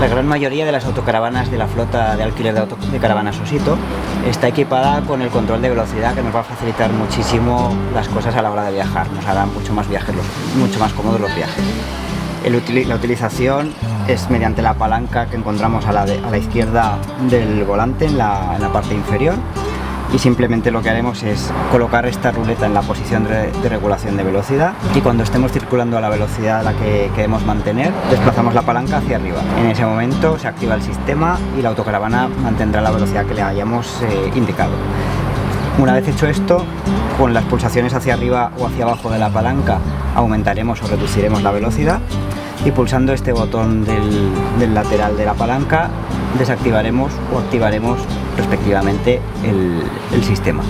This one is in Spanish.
La gran mayoría de las autocaravanas de la flota de alquiler de caravanas Osito está equipada con el control de velocidad, que nos va a facilitar muchísimo las cosas a la hora de viajar, nos hará mucho más cómodos los viajes. La utilización es mediante la palanca que encontramos a la izquierda del volante, en la parte inferior, y simplemente lo que haremos es colocar esta ruleta en la posición de regulación de velocidad, y cuando estemos circulando a la velocidad a la que queremos mantener, desplazamos la palanca hacia arriba. En ese momento se activa el sistema y la autocaravana mantendrá la velocidad que le hayamos indicado. Una vez hecho esto, con las pulsaciones hacia arriba o hacia abajo de la palanca aumentaremos o reduciremos la velocidad, y pulsando este botón del lateral de la palanca desactivaremos o activaremos respectivamente el sistema.